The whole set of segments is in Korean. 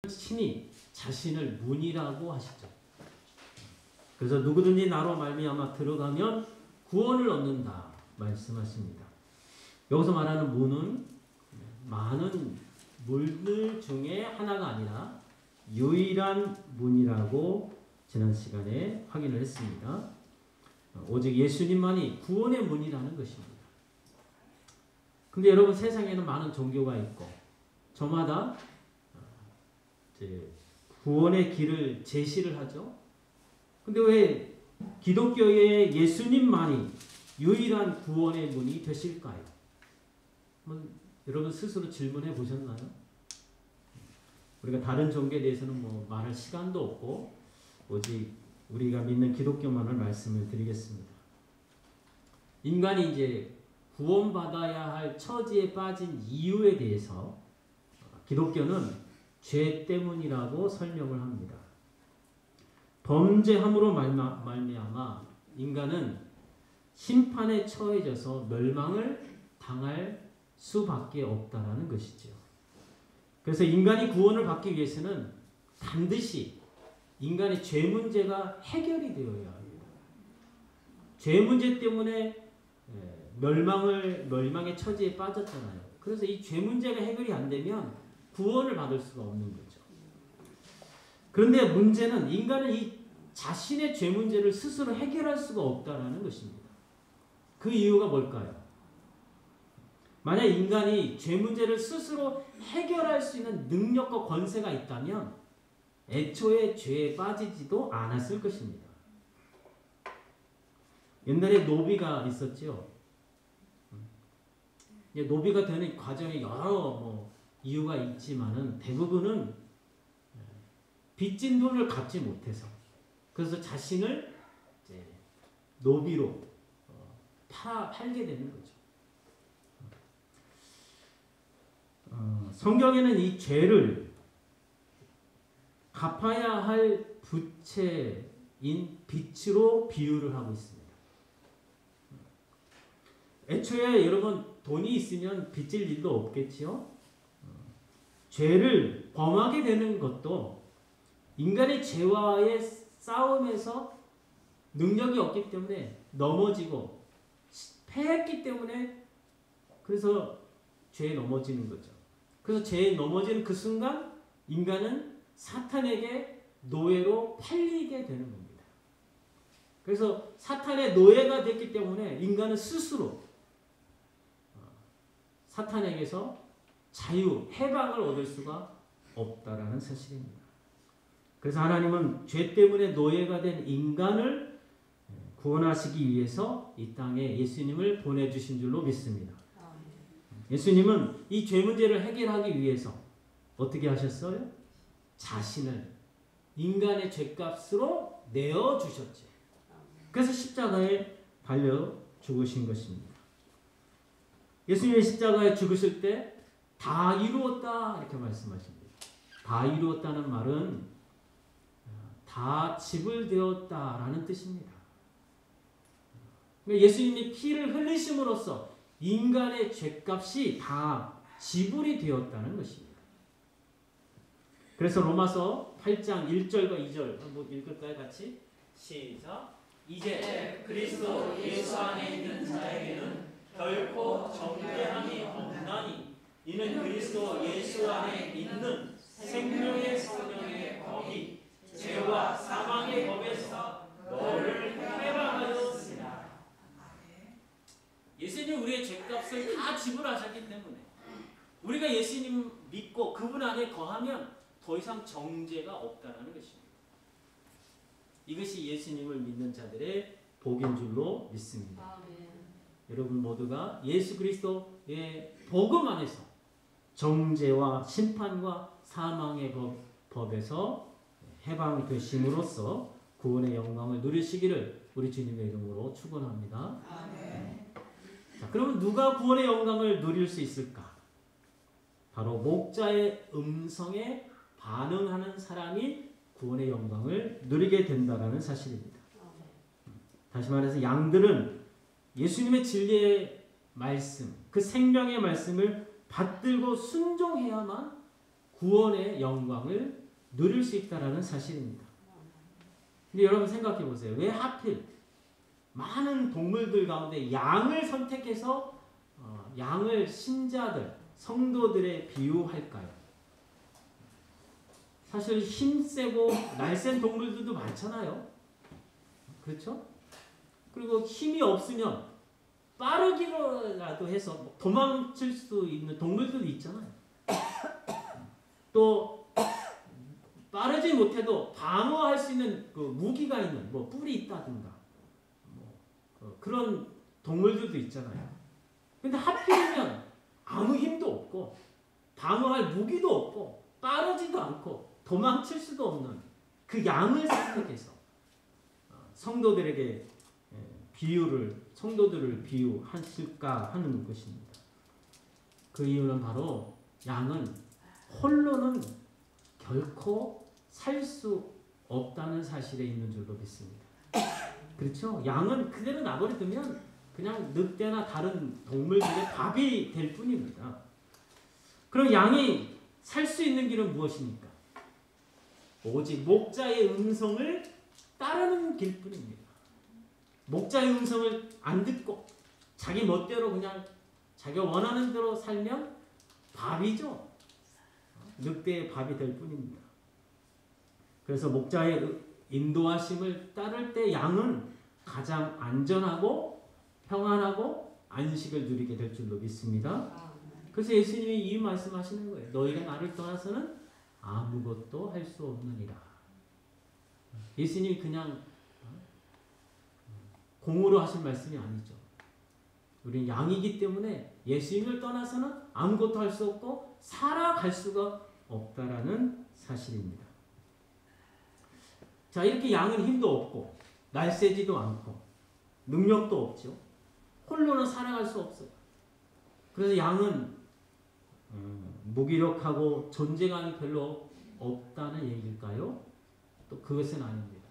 친히 자신을 문이라고 하시죠. 그래서 누구든지 나로 말미암아 들어가면 구원을 얻는다 말씀하십니다. 여기서 말하는 문은 많은 문들 중에 하나가 아니라 유일한 문이라고 지난 시간에 확인을 했습니다. 오직 예수님만이 구원의 문이라는 것입니다. 근데 여러분, 세상에는 많은 종교가 있고 저마다 이제 구원의 길을 제시를 하죠. 근데 왜 기독교의 예수님만이 유일한 구원의 문이 되실까요? 여러분 스스로 질문해 보셨나요? 우리가 다른 종교에 대해서는 뭐 말할 시간도 없고 오직 우리가 믿는 기독교만을 말씀을 드리겠습니다. 인간이 이제 구원받아야 할 처지에 빠진 이유에 대해서 기독교는 죄 때문이라고 설명을 합니다. 범죄함으로 말미암아 인간은 심판에 처해져서 멸망을 당할 수밖에 없다라는 것이죠. 그래서 인간이 구원을 받기 위해서는 반드시 인간의 죄 문제가 해결이 되어야 합니다. 죄 문제 때문에 멸망의 처지에 빠졌잖아요. 그래서 이 죄 문제가 해결이 안 되면 구원을 받을 수가 없는 거죠. 그런데 문제는 인간은 이 자신의 죄 문제를 스스로 해결할 수가 없다라는 것입니다. 그 이유가 뭘까요? 만약 인간이 죄 문제를 스스로 해결할 수 있는 능력과 권세가 있다면 애초에 죄에 빠지지도 않았을 것입니다. 옛날에 노비가 있었죠. 노비가 되는 과정에 여러 이유가 있지만은 대부분은 빚진 돈을 갚지 못해서 그래서 자신을 이제 노비로 팔게 되는 거죠. 성경에는 이 죄를 갚아야 할 부채인 빚으로 비유를 하고 있습니다. 애초에 여러분 돈이 있으면 빚질 일도 없겠지요. 죄를 범하게 되는 것도 인간의 죄와의 싸움에서 능력이 없기 때문에 넘어지고 패했기 때문에 그래서 죄에 넘어지는 거죠. 그래서 죄에 넘어지는 그 순간 인간은 사탄에게 노예로 팔리게 되는 겁니다. 그래서 사탄의 노예가 됐기 때문에 인간은 스스로 사탄에게서 자유, 해방을 얻을 수가 없다라는 사실입니다. 그래서 하나님은 죄 때문에 노예가 된 인간을 구원하시기 위해서 이 땅에 예수님을 보내주신 줄로 믿습니다. 예수님은 이 죄 문제를 해결하기 위해서 어떻게 하셨어요? 자신을 인간의 죄값으로 내어주셨죠. 그래서 십자가에 달려 죽으신 것입니다. 예수님이 십자가에 죽으실 때 다 이루었다 이렇게 말씀하십니다. 다 이루었다는 말은 다 지불되었다라는 뜻입니다. 예수님이 피를 흘리심으로써 인간의 죄값이 다 지불이 되었다는 것입니다. 그래서 로마서 8장 1절과 2절 한번 읽을까요? 같이? 시작. 이제 그리스도 예수 안에 있는 자에게는 결코 정죄함이 없나니 이는 그리스도 예수 안에 있는 생명의 성령의 법이 죄와 사망의 법에서 너를 해방하였으나. 예수님 우리의 죄값을 다 지불하셨기 때문에 우리가 예수님 믿고 그분 안에 거하면 더 이상 정죄가 없다는 것입니다. 이것이 예수님을 믿는 자들의 복인 줄로 믿습니다. 여러분 모두가 예수 그리스도의 복음 안에서 정죄와 심판과 사망의 법에서 해방되심으로써 구원의 영광을 누리시기를 우리 주님의 이름으로 축원합니다. 자, 그러면 누가 구원의 영광을 누릴 수 있을까? 바로 목자의 음성에 반응하는 사람이 구원의 영광을 누리게 된다는 사실입니다. 다시 말해서 양들은 예수님의 진리의 말씀, 그 생명의 말씀을 받들고 순종해야만 구원의 영광을 누릴 수 있다는 사실입니다. 근데 여러분 생각해 보세요. 왜 하필 많은 동물들 가운데 양을 선택해서 양을 신자들, 성도들에 비유할까요? 사실 힘세고 날쌘 동물들도 많잖아요. 그렇죠? 그리고 힘이 없으면 빠르기라도 해서 도망칠 수 있는 동물들도 있잖아요. 또 빠르지 못해도 방어할 수 있는 그 무기가 있는 뭐 뿔이 있다든가 그런 동물들도 있잖아요. 근데 하필이면 아무 힘도 없고 방어할 무기도 없고 빠르지도 않고 도망칠 수도 없는 그 양을 선택해서 성도들에게 성도들을 비유하실까 하는 것입니다. 그 이유는 바로 양은 홀로는 결코 살 수 없다는 사실에 있는 줄로 믿습니다. 그렇죠? 양은 그대로 놔버리면 그냥 늑대나 다른 동물들의 밥이 될 뿐입니다. 그럼 양이 살 수 있는 길은 무엇입니까? 오직 목자의 음성을 따르는 길뿐입니다. 목자의 음성을 안 듣고 자기 멋대로 그냥 자기가 원하는 대로 살면 밥이죠. 늑대의 밥이 될 뿐입니다. 그래서 목자의 인도하심을 따를 때 양은 가장 안전하고 평안하고 안식을 누리게 될 줄로 믿습니다. 그래서 예수님이 이 말씀하시는 거예요. 너희가 나를 떠나서는 아무것도 할 수 없느니라. 예수님이 그냥 공으로 하신 말씀이 아니죠. 우리는 양이기 때문에 예수님을 떠나서는 아무것도 할 수 없고 살아갈 수가 없다라는 사실입니다. 자, 이렇게 양은 힘도 없고 날쌘지도 않고 능력도 없죠. 홀로는 살아갈 수 없어요. 그래서 양은 무기력하고 존재감이 별로 없다는 얘기일까요? 또 그것은 아닙니다.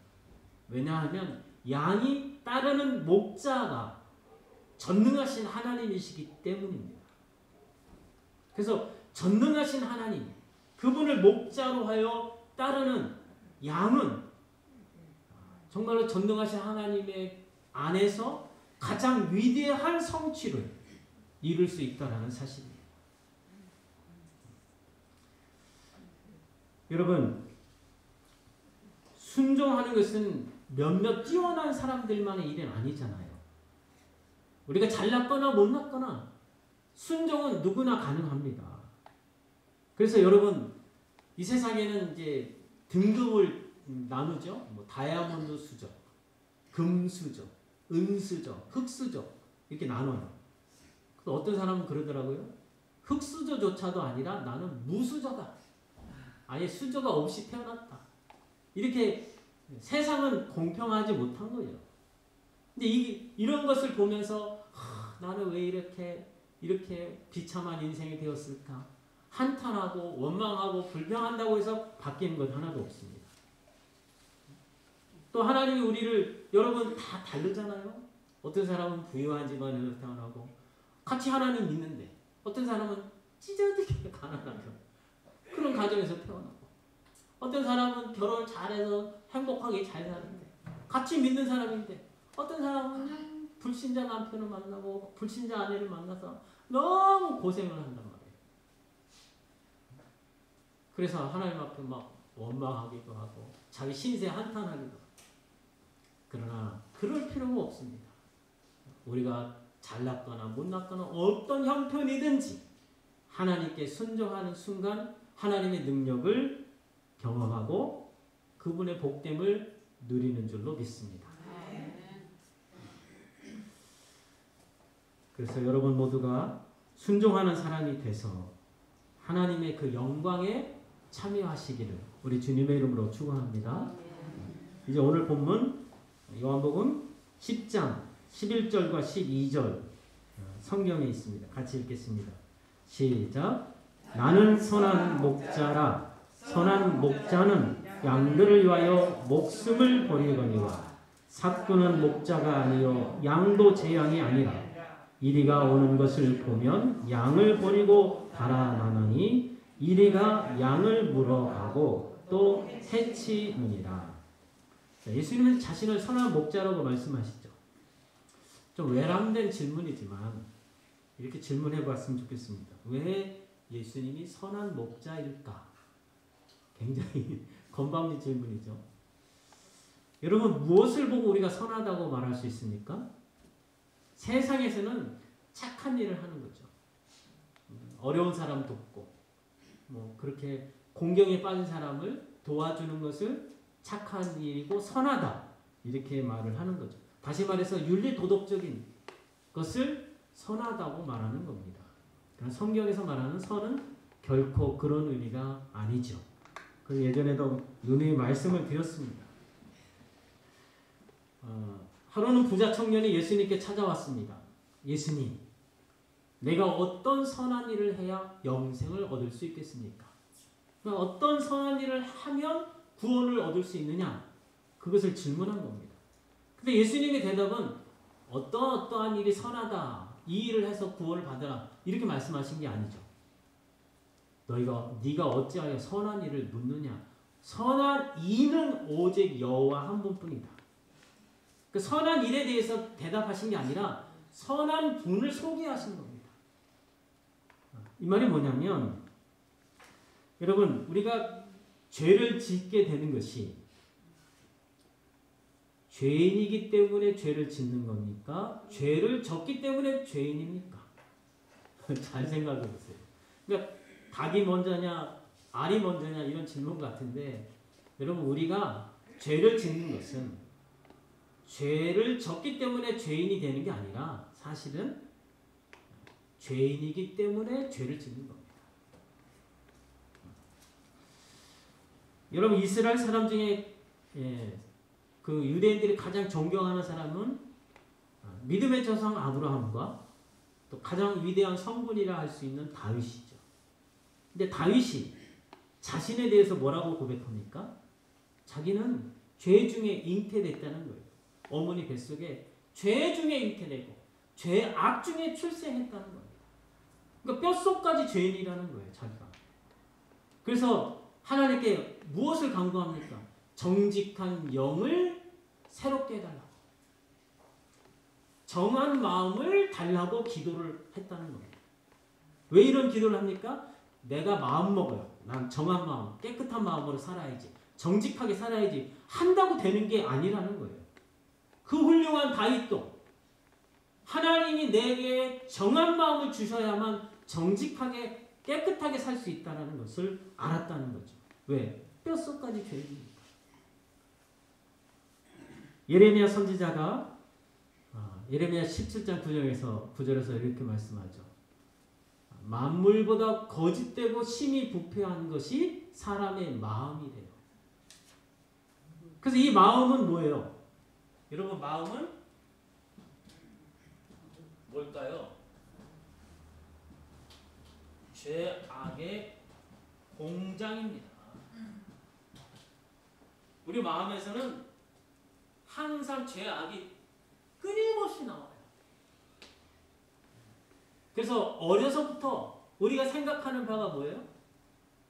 왜냐하면 양이 따르는 목자가 전능하신 하나님이시기 때문입니다. 그래서 전능하신 하나님, 그분을 목자로 하여 따르는 양은 정말로 전능하신 하나님의 안에서 가장 위대한 성취를 이룰 수 있다는 사실입니다. 여러분, 순종하는 것은 몇몇 뛰어난 사람들만의 일은 아니잖아요. 우리가 잘났거나 못났거나 순종은 누구나 가능합니다. 그래서 여러분, 이 세상에는 이제 등급을 나누죠. 뭐 다이아몬드 수저, 금수저, 은수저, 흑수저 이렇게 나눠요. 어떤 사람은 그러더라고요. 흑수저조차도 아니라 나는 무수저다. 아예 수저가 없이 태어났다. 이렇게 세상은 공평하지 못한 거예요. 근데 이런 것을 보면서 나는 왜 이렇게 비참한 인생이 되었을까? 한탄하고 원망하고 불평한다고 해서 바뀌는 것 하나도 없습니다. 또 하나님이 우리를 여러분 다 다르잖아요. 어떤 사람은 부유한 집안에서 태어나고 같이 하나님 믿는데 어떤 사람은 찢어지게 가난하고 그런 가정에서 태어나고 어떤 사람은 결혼 잘해서 행복하게 잘 사는데 같이 믿는 사람인데 어떤 사람은 불신자 남편을 만나고 불신자 아내를 만나서 너무 고생을 한단 말이에요. 그래서 하나님 앞에 막 원망하기도 하고 자기 신세 한탄하기도 하고. 그러나 그럴 필요가 없습니다. 우리가 잘났거나 못났거나 어떤 형편이든지 하나님께 순종하는 순간 하나님의 능력을 경험하고 그분의 복됨을 누리는 줄로 믿습니다. 그래서 여러분 모두가 순종하는 사람이 돼서 하나님의 그 영광에 참여하시기를 우리 주님의 이름으로 축원합니다. 이제 오늘 본문 요한복음 10장 11절과 12절 성경에 있습니다. 같이 읽겠습니다. 시작. 나는 선한 목자라. 선한 목자는 양들을 위하여 목숨을 버리거니와 삭구는 목자가 아니요 양도 제 양이 아니라 이리가 오는 것을 보면 양을 버리고 달아나느니 이리가 양을 물어가고 또 해치느니라. 예수님은 자신을 선한 목자라고 말씀하시죠. 좀 외람된 질문이지만 이렇게 질문해 봤으면 좋겠습니다. 왜 예수님이 선한 목자일까? 굉장히 건방진 질문이죠. 여러분, 무엇을 보고 우리가 선하다고 말할 수 있습니까? 세상에서는 착한 일을 하는 거죠. 어려운 사람 돕고 그렇게 공경에 빠진 사람을 도와주는 것을 착한 일이고 선하다 이렇게 말을 하는 거죠. 다시 말해서 윤리 도덕적인 것을 선하다고 말하는 겁니다. 그러나 성경에서 말하는 선은 결코 그런 의미가 아니죠. 그 예전에도 누누이 말씀을 드렸습니다. 하루는 부자 청년이 예수님께 찾아왔습니다. 예수님, 내가 어떤 선한 일을 해야 영생을 얻을 수 있겠습니까? 어떤 선한 일을 하면 구원을 얻을 수 있느냐? 그것을 질문한 겁니다. 근데 예수님의 대답은 어떠한 일이 선하다, 이 일을 해서 구원을 받으라 이렇게 말씀하신 게 아니죠. 네가 어찌하여 선한 일을 묻느냐? 선한 이는 오직 여호와 한 분뿐이다. 그 선한 일에 대해서 대답하신 게 아니라 선한 분을 소개하신 겁니다. 이 말이 뭐냐면 여러분, 우리가 죄를 짓게 되는 것이 죄인이기 때문에 죄를 짓는 겁니까? 죄를 졌기 때문에 죄인입니까? 잘 생각해 보세요. 그러니까 닭이 먼저냐 알이 먼저냐 이런 질문 같은데 여러분, 우리가 죄를 짓는 것은 죄를 졌기 때문에 죄인이 되는 게 아니라 사실은 죄인이기 때문에 죄를 짓는 겁니다. 여러분, 이스라엘 사람 중에 그 유대인들이 가장 존경하는 사람은 믿음의 조상 아브라함과 또 가장 위대한 성군이라 할 수 있는 다윗이죠. 근데 다윗이 자신에 대해서 뭐라고 고백합니까? 자기는 죄 중에 잉태됐다는 거예요. 어머니 뱃속에 죄 중에 잉태되고 죄악 중에 출생했다는 겁니다. 그러니까 뼛속까지 죄인이라는 거예요, 자기가. 그래서 하나님께 무엇을 간구합니까? 정직한 영을 새롭게 해달라고. 정한 마음을 달라고 기도를 했다는 겁니다. 왜 이런 기도를 합니까? 내가 마음 먹어요. 난 정한 마음, 깨끗한 마음으로 살아야지. 정직하게 살아야지. 한다고 되는 게 아니라는 거예요. 그 훌륭한 다윗도 하나님이 내게 정한 마음을 주셔야만 정직하게 깨끗하게 살 수 있다는 것을 알았다는 거죠. 왜? 뼛속까지 죄인이니까. 예레미야 선지자가 예레미야 17장 9절에서 이렇게 말씀하죠. 만물보다 거짓되고 심히 부패한 것이 사람의 마음이래요. 그래서 이 마음은 뭐예요? 여러분, 마음은 뭘까요? 죄악의 공장입니다. 우리 마음에서는 항상 죄악이 끊임없이 나와요. 그래서 어려서부터 우리가 생각하는 바가 뭐예요?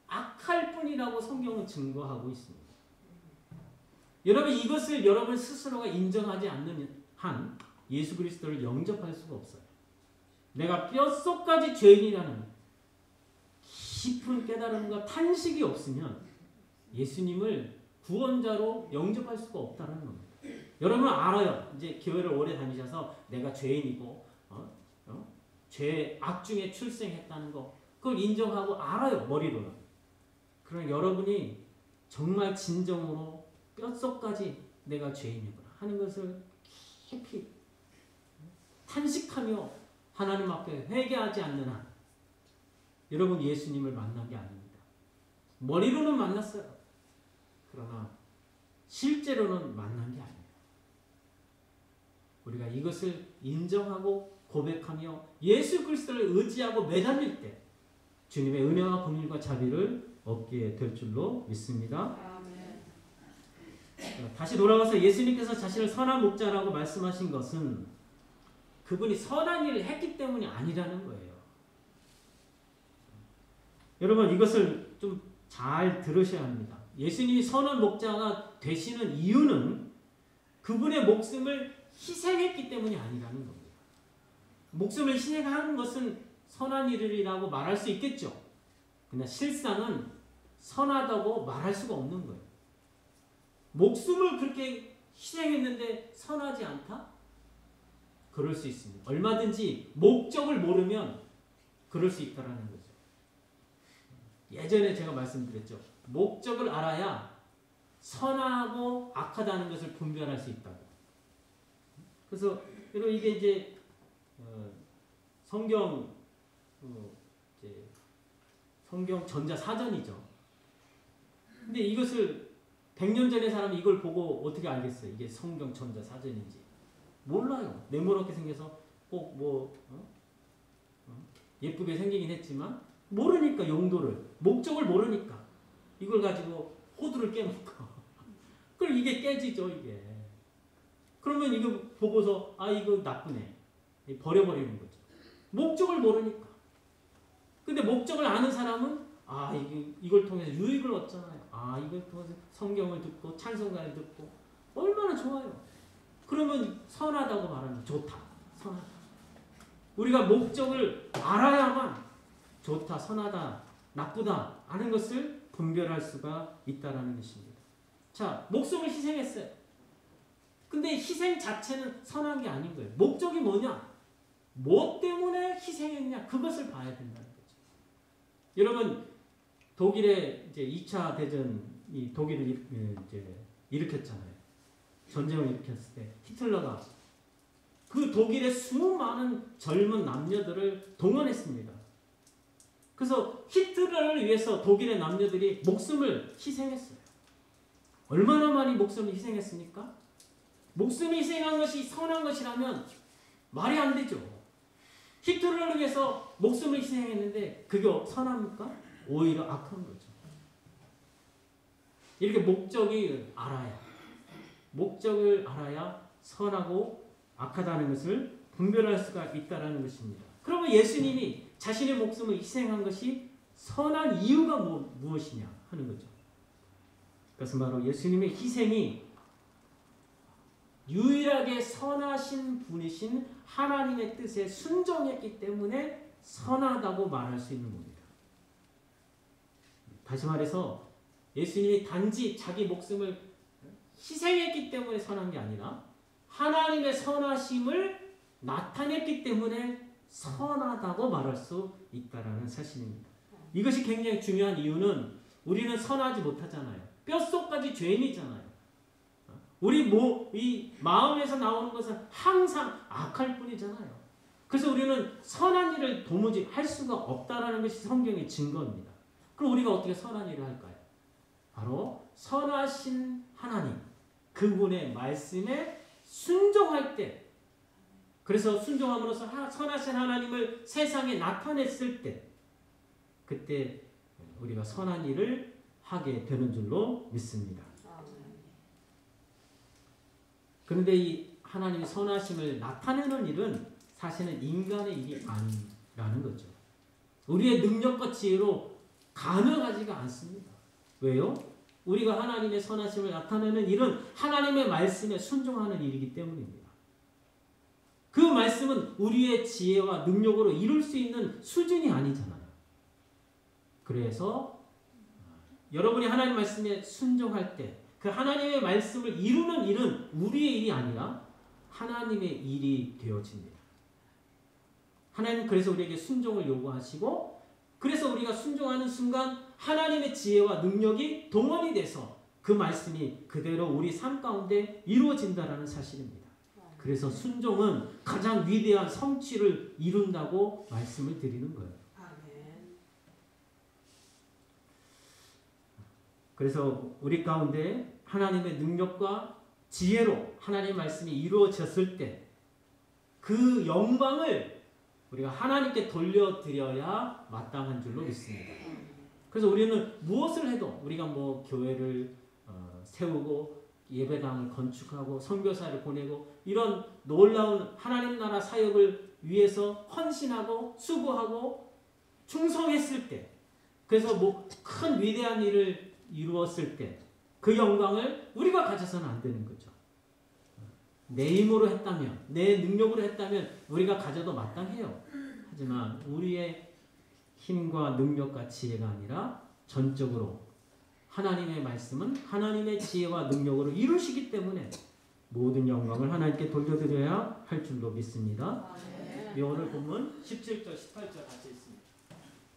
악할 뿐이라고 성경은 증거하고 있습니다. 여러분, 이것을 여러분 스스로가 인정하지 않는 한 예수 그리스도를 영접할 수가 없어요. 내가 뼛속까지 죄인이라는 깊은 깨달음과 탄식이 없으면 예수님을 구원자로 영접할 수가 없다는 겁니다. 여러분 알아요. 이제 교회를 오래 다니셔서 내가 죄인이고 죄악 중에 출생했다는 거 그걸 인정하고 알아요. 머리로는. 그러나 여러분이 정말 진정으로 뼛속까지 내가 죄인이구나 하는 것을 깊이 탄식하며 하나님 앞에 회개하지 않는 한 여러분 예수님을 만난 게 아닙니다. 머리로는 만났어요. 그러나 실제로는 만난 게 아니에요. 우리가 이것을 인정하고 고백하며 예수 그리스도를 의지하고 매달릴 때 주님의 은혜와 긍휼과 자비를 얻게 될 줄로 믿습니다. 다시 돌아와서 예수님께서 자신을 선한 목자라고 말씀하신 것은 그분이 선한 일을 했기 때문이 아니라는 거예요. 여러분 이것을 좀 잘 들으셔야 합니다. 예수님이 선한 목자가 되시는 이유는 그분의 목숨을 희생했기 때문이 아니라는 겁니다. 목숨을 희생하는 것은 선한 일이라고 말할 수 있겠죠. 그러나 실상은 선하다고 말할 수가 없는 거예요. 목숨을 그렇게 희생했는데 선하지 않다? 그럴 수 있습니다. 얼마든지 목적을 모르면 그럴 수 있다라는 거죠. 예전에 제가 말씀드렸죠. 목적을 알아야 선하고 악하다는 것을 분별할 수 있다고. 그래서 여러분 이게 이제 성경 전자 사전이죠. 근데 이것을 100년 전의 사람이 이걸 보고 어떻게 알겠어요? 이게 성경 전자 사전인지. 몰라요. 네모나게 생겨서 꼭 예쁘게 생기긴 했지만 모르니까 용도를, 목적을 모르니까 이걸 가지고 호두를 깨놓고 그럼 이게 깨지죠 이게. 그러면 이거 보고서 이거 나쁘네 버려버리는 거죠. 목적을 모르니까. 근데 목적을 아는 사람은 이걸 통해서 유익을 얻잖아요. 이걸 통해서 성경을 듣고 찬송가를 듣고 얼마나 좋아요. 그러면 선하다고 말하는 좋다, 선하다. 우리가 목적을 알아야만 좋다, 선하다, 나쁘다 하는 것을 분별할 수가 있다라는 것입니다. 자, 목숨을 희생했어요. 근데 희생 자체는 선한 게 아닌 거예요. 목적이 뭐냐? 뭐 때문에 희생했냐? 그것을 봐야 된다는 거죠. 여러분, 독일의 이제 2차 대전이 독일을 이제 일으켰잖아요. 전쟁을 일으켰을 때 히틀러가 그 독일의 수많은 젊은 남녀들을 동원했습니다. 그래서 히틀러를 위해서 독일의 남녀들이 목숨을 희생했어요. 얼마나 많이 목숨을 희생했습니까? 목숨을 희생한 것이 선한 것이라면 말이 안 되죠. 히틀러를 위해서 목숨을 희생했는데 그게 선합니까? 오히려 악한 거죠. 이렇게 목적을 알아야 선하고 악하다는 것을 분별할 수가 있다는 것입니다. 그러면 예수님이 자신의 목숨을 희생한 것이 선한 이유가 무엇이냐 하는 거죠. 그것은 바로 예수님의 희생이 유일하게 선하신 분이신 하나님의 뜻에 순종했기 때문에 선하다고 말할 수 있는 겁니다. 다시 말해서 예수님이 단지 자기 목숨을 희생했기 때문에 선한 게 아니라 하나님의 선하심을 나타냈기 때문에 선하다고 말할 수 있다라는 사실입니다. 이것이 굉장히 중요한 이유는 우리는 선하지 못하잖아요. 뼛속까지 죄인이잖아요. 이 마음에서 나오는 것은 항상 악할 뿐이잖아요. 그래서 우리는 선한 일을 도무지 할 수가 없다라는 것이 성경의 증거입니다. 그럼 우리가 어떻게 선한 일을 할까요? 바로 선하신 하나님, 그분의 말씀에 순종할 때, 그래서 순종함으로써 선하신 하나님을 세상에 나타냈을 때, 그때 우리가 선한 일을 하게 되는 줄로 믿습니다. 그런데 이 하나님의 선하심을 나타내는 일은 사실은 인간의 일이 아니라는 거죠. 우리의 능력과 지혜로 가능하지가 않습니다. 왜요? 우리가 하나님의 선하심을 나타내는 일은 하나님의 말씀에 순종하는 일이기 때문입니다. 그 말씀은 우리의 지혜와 능력으로 이룰 수 있는 수준이 아니잖아요. 그래서 여러분이 하나님 말씀에 순종할 때 그 하나님의 말씀을 이루는 일은 우리의 일이 아니라 하나님의 일이 되어집니다. 하나님 그래서 우리에게 순종을 요구하시고 그래서 우리가 순종하는 순간 하나님의 지혜와 능력이 동원이 돼서 그 말씀이 그대로 우리 삶 가운데 이루어진다는 사실입니다. 그래서 순종은 가장 위대한 성취를 이룬다고 말씀을 드리는 거예요. 그래서 우리 가운데 하나님의 능력과 지혜로 하나님의 말씀이 이루어졌을 때 그 영광을 우리가 하나님께 돌려드려야 마땅한 줄로 믿습니다. 그래서 우리는 무엇을 해도 우리가 교회를 세우고 예배당을 건축하고 선교사를 보내고 이런 놀라운 하나님 나라 사역을 위해서 헌신하고 수고하고 충성했을 때 그래서 뭐 큰 위대한 일을 이루었을 때 그 영광을 우리가 가져서는 안 되는 거죠. 내 힘으로 했다면, 내 능력으로 했다면 우리가 가져도 마땅해요. 하지만 우리의 힘과 능력과 지혜가 아니라 전적으로 하나님의 말씀은 하나님의 지혜와 능력으로 이루시기 때문에 모든 영광을 하나님께 돌려드려야 할 줄로 믿습니다. 오늘 본문 17절, 18절 같이 읽습니다.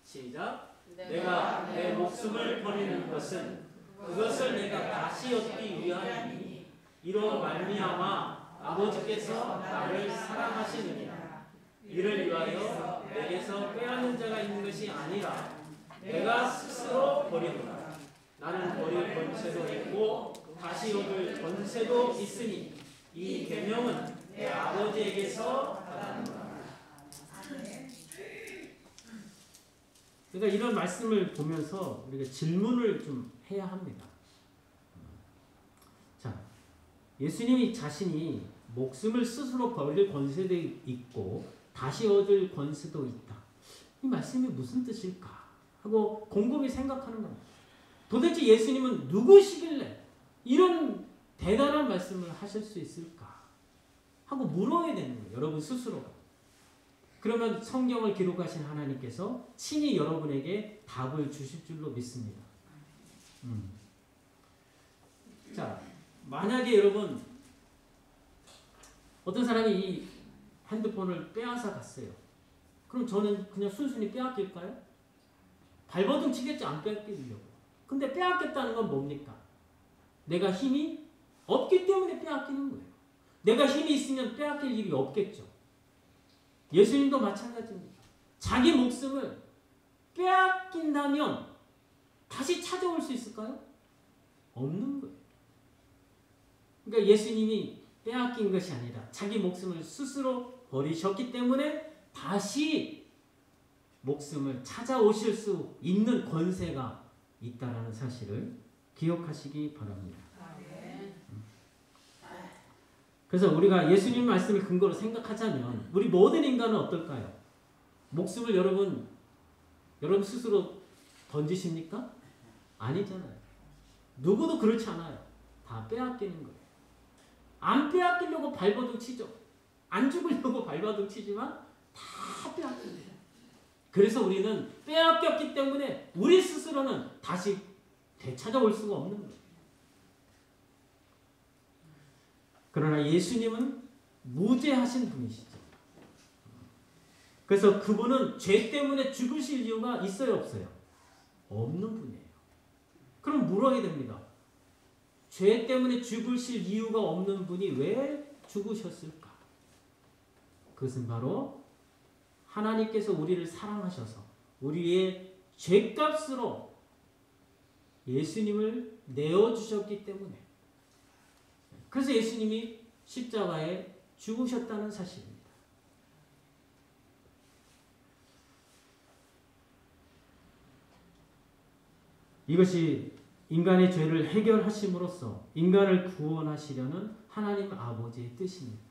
시작. 내가 내 목숨을 버리는 것은 그것을 내가 다시 얻기 위함이니 이로 말미암아 아버지께서 나를 사랑하시느니라. 이를 위하여 내게서 빼앗는 자가 있는 것이 아니라 내가 스스로 버리노라. 나는 버릴 권세도 있고 다시 얻을 권세도 있으니 이 계명은 내 아버지에게서 받았노라. 그러니까 이런 말씀을 보면서 우리가 질문을 좀 해야 합니다. 자, 예수님이 자신이 목숨을 스스로 버릴 권세도 있고 다시 얻을 권세도 있다. 이 말씀이 무슨 뜻일까? 하고 곰곰이 생각하는 겁니다. 도대체 예수님은 누구시길래 이런 대단한 말씀을 하실 수 있을까? 하고 물어야 되는 거예요. 여러분 스스로가. 그러면 성경을 기록하신 하나님께서 친히 여러분에게 답을 주실 줄로 믿습니다. 자, 만약에 여러분 어떤 사람이 이 핸드폰을 빼앗아 갔어요. 그럼 저는 그냥 순순히 빼앗길까요? 발버둥 치겠죠. 안 빼앗기려고. 근데 빼앗겼다는 건 뭡니까? 내가 힘이 없기 때문에 빼앗기는 거예요. 내가 힘이 있으면 빼앗길 일이 없겠죠. 예수님도 마찬가지입니다. 자기 목숨을 빼앗긴다면 다시 찾아올 수 있을까요? 없는 거예요. 그러니까 예수님이 빼앗긴 것이 아니라 자기 목숨을 스스로 버리셨기 때문에 다시 목숨을 찾아오실 수 있는 권세가 있다는 사실을 기억하시기 바랍니다. 그래서 우리가 예수님 말씀을 근거로 생각하자면 우리 모든 인간은 어떨까요? 목숨을 여러분 스스로 던지십니까? 아니잖아요. 누구도 그렇지 않아요. 다 빼앗기는 거예요. 안 빼앗기려고 발버둥 치죠. 안 죽으려고 발버둥 치지만 다 빼앗깁니다. 그래서 우리는 빼앗겼기 때문에 우리 스스로는 다시 되찾아올 수가 없는 거예요. 그러나 예수님은 무죄하신 분이시죠. 그래서 그분은 죄 때문에 죽으실 이유가 있어요, 없어요? 없는 분이에요. 그럼 물어야 됩니다. 죄 때문에 죽으실 이유가 없는 분이 왜 죽으셨을까? 그것은 바로 하나님께서 우리를 사랑하셔서 우리의 죄값으로 예수님을 내어주셨기 때문에, 그래서 예수님이 십자가에 죽으셨다는 사실입니다. 이것이 인간의 죄를 해결하심으로써 인간을 구원하시려는 하나님 아버지의 뜻입니다.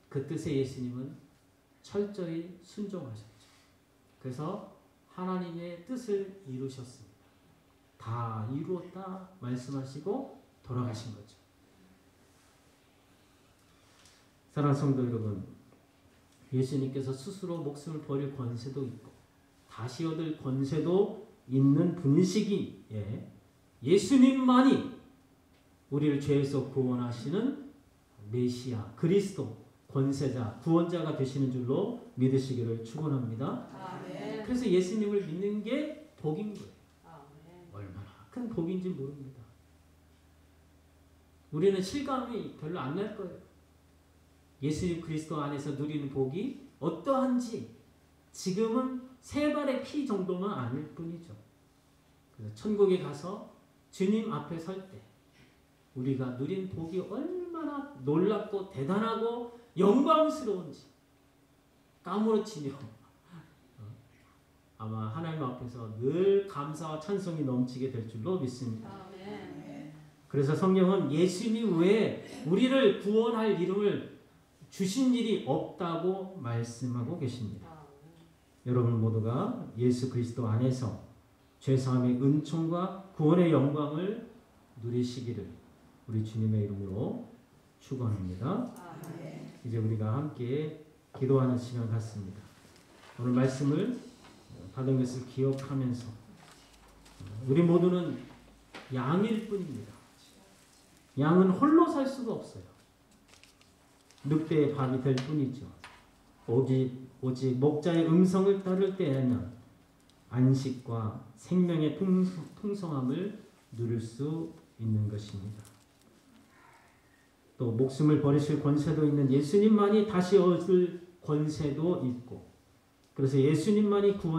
그 뜻에 예수님은 철저히 순종하셨죠. 그래서 하나님의 뜻을 이루셨습니다. 다 이루었다 말씀하시고 돌아가신 거죠. 사랑하는 성도 여러분, 예수님께서 스스로 목숨을 버릴 권세도 있고 다시 얻을 권세도 있는 분이시기에 예수님만이 우리를 죄에서 구원하시는 메시아, 그리스도, 권세자, 구원자가 되시는 줄로 믿으시기를 축원합니다. 아멘. 그래서 예수님을 믿는 게 복인 거예요. 아멘. 얼마나 큰 복인지 모릅니다. 우리는 실감이 별로 안 날 거예요. 예수님 그리스도 안에서 누리는 복이 어떠한지 지금은 세 발의 피 정도만 아닐 뿐이죠. 그래서 천국에 가서 주님 앞에 설 때 우리가 누린 복이 얼마나 놀랍고 대단하고 영광스러운지 까무러치며 아마 하나님 앞에서 늘 감사와 찬송이 넘치게 될 줄로 믿습니다. 아멘. 그래서 성경은 예수님 외에 우리를 구원할 이름을 주신 일이 없다고 말씀하고 계십니다. 여러분 모두가 예수 그리스도 안에서 죄사함의 은총과 구원의 영광을 누리시기를 우리 주님의 이름으로 축원합니다. 이제 우리가 함께 기도하는 시간 같습니다. 오늘 말씀을 받은 것을 기억하면서 우리 모두는 양일 뿐입니다. 양은 홀로 살 수가 없어요. 늑대의 밥이 될 뿐이죠. 오직 목자의 음성을 따를 때에는 안식과 생명의 풍성함을 누릴 수 있는 것입니다. 또 목숨을 버리실 권세도 있는 예수님만이 다시 얻을 권세도 있고, 그래서 예수님만이 구원